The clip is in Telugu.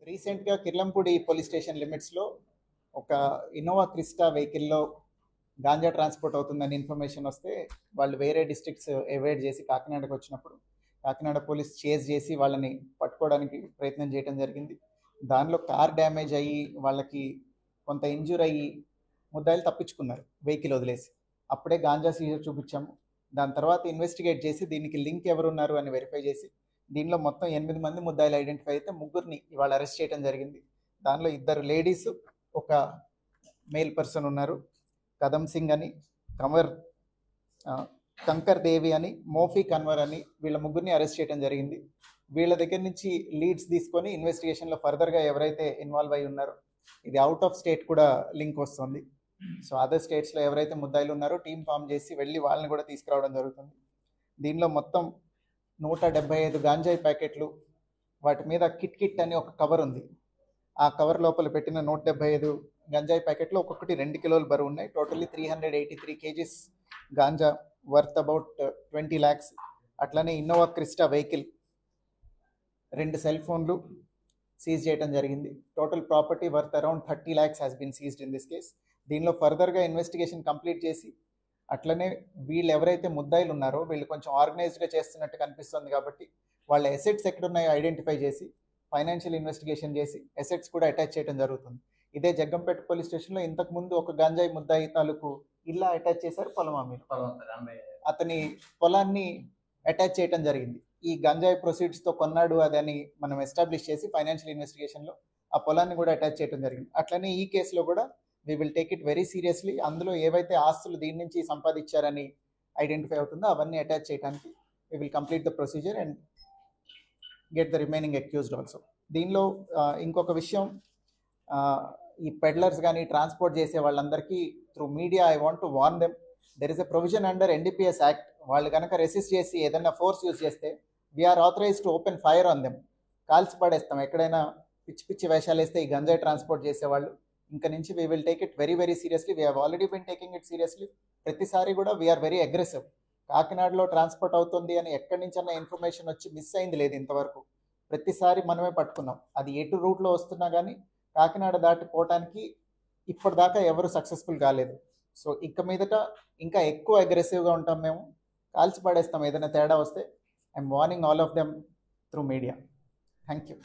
రీసెంట్గా కిర్లంపూడి పోలీస్ స్టేషన్ లిమిట్స్లో ఒక ఇన్నోవా క్రిస్టా వెహికల్లో గాంజా ట్రాన్స్పోర్ట్ అవుతుందని ఇన్ఫర్మేషన్ వస్తే వాళ్ళు వేరే డిస్ట్రిక్ట్స్ అవాయిడ్ చేసి కాకినాడకు వచ్చినప్పుడు కాకినాడ పోలీస్ చేజ్ చేసి వాళ్ళని పట్టుకోవడానికి ప్రయత్నం చేయడం జరిగింది. దానిలో కార్ డ్యామేజ్ అయ్యి వాళ్ళకి కొంత ఇంజూర్ అయ్యి ముద్దాయిలు తప్పించుకున్నారు వెహికల్ వదిలేసి. అప్పుడే గాంజా సీజర్ చూపించాము. దాని తర్వాత ఇన్వెస్టిగేట్ చేసి దీనికి లింక్ ఎవరున్నారు అని వెరిఫై చేసి దీనిలో మొత్తం 8 మంది ముద్దాయిలు ఐడెంటిఫై అయితే ముగ్గురిని ఇవాళ అరెస్ట్ చేయడం జరిగింది. దానిలో 2 లేడీస్, ఒక మేల్ పర్సన్ ఉన్నారు. కదమ్ సింగ్ అని, కంకర్ దేవి అని, మోఫీ కన్వర్ అని, వీళ్ళ ముగ్గురిని అరెస్ట్ చేయడం జరిగింది. వీళ్ళ దగ్గర నుంచి లీడ్స్ తీసుకొని ఇన్వెస్టిగేషన్లో ఫర్దర్గా ఎవరైతే ఇన్వాల్వ్ అయి ఉన్నారో, ఇది అవుట్ ఆఫ్ స్టేట్ కూడా లింక్ వస్తుంది. సో అదర్ స్టేట్స్లో ఎవరైతే ముద్దాయిలు ఉన్నారో టీమ్ ఫామ్ చేసి వెళ్ళి వాళ్ళని కూడా తీసుకురావడం జరుగుతుంది. దీనిలో మొత్తం 175 గాంజాయి ప్యాకెట్లు, వాటి మీద కిట్ కిట్ అని ఒక కవర్ ఉంది. ఆ కవర్ లోపల పెట్టిన 175 గంజాయి ప్యాకెట్లు ఒక్కొక్కటి 2 కిలోలు బరువు ఉన్నాయి. Totally 383 kgs ganja worth about 20 lakhs. అట్లనే ఇన్నోవా క్రిస్టా వెహికల్, 2 సెల్ ఫోన్లు సీజ్ చేయడం జరిగింది. Total property worth around 30 lakhs has been seized in this case. దీనిలో ఫర్దర్గా ఇన్వెస్టిగేషన్ కంప్లీట్ చేసి అట్లనే వీళ్ళు ఎవరైతే ముద్దాయిలు ఉన్నారో వీళ్ళు కొంచెం ఆర్గనైజ్డ్గా చేస్తున్నట్టు కనిపిస్తుంది కాబట్టి వాళ్ళ ఎసెట్స్ ఎక్కడున్నాయో ఐడెంటిఫై చేసి ఫైనాన్షియల్ ఇన్వెస్టిగేషన్ చేసి ఎసెట్స్ కూడా అటాచ్ చేయడం జరుగుతుంది. ఇదే జగ్గంపేట పోలీస్ స్టేషన్లో ఇంతకుముందు ఒక గంజాయి ముద్దాయి తాలూకు ఇల్లా అటాచ్ చేశారు, అతని పొలాన్ని అటాచ్ చేయడం జరిగింది. ఈ గంజాయి ప్రొసీడ్స్తో కొన్నాడు అదని మనం ఎస్టాబ్లిష్ చేసి ఫైనాన్షియల్ ఇన్వెస్టిగేషన్లో ఆ పొలాన్ని కూడా అటాచ్ చేయడం జరిగింది. అట్లనే ఈ కేసులో కూడా we will take it very seriously. అందులో ఏవైతే ఆస్తులు దీని నుంచి సంపాదించారని ఐడెంటిఫై అవుతుందో అవన్నీ అటాచ్ చేయడానికి we will complete the procedure and get the remaining accused also. దీనిలో ఇంకొక విషయం, ఈ పెడ్లర్స్ కానీ ట్రాన్స్పోర్ట్ చేసే వాళ్ళందరికీ through media I want to warn them, there is a provision under NDPS act. వాళ్ళు కనుక రెసిస్ట్ చేసి ఏదైనా ఫోర్స్ యూజ్ చేస్తే we're authorize to open fire on them. కాల్చి పడేస్తాం ఎక్కడైనా పిచ్చి పిచ్చి వేషాలు వేస్తే ఈ గంజాయి ట్రాన్స్పోర్ట్ చేసేవాళ్ళు. ఇంకా నుంచి we will take it very very seriously. We have already been taking it seriously. ప్రతిసారి కూడా వీఆర్ వెరీ అగ్రెసివ్. కాకినాడలో ట్రాన్స్పోర్ట్ అవుతుంది అని ఎక్కడి నుంచన్నా ఇన్ఫర్మేషన్ వచ్చి మిస్ అయింది లేదు ఇంతవరకు. ప్రతిసారి మనమే పట్టుకున్నాం. అది ఎటు రూట్లో వస్తున్నా కానీ కాకినాడ దాటిపోవటానికి ఇప్పటిదాకా ఎవరు సక్సెస్ఫుల్ కాలేదు. సో ఇక మీదట ఇంకా ఎక్కువ అగ్రెసివ్గా ఉంటాం మేము, కాల్చి పడేస్తాం ఏదైనా తేడా వస్తే. I'm warning all of them through media. Thank you.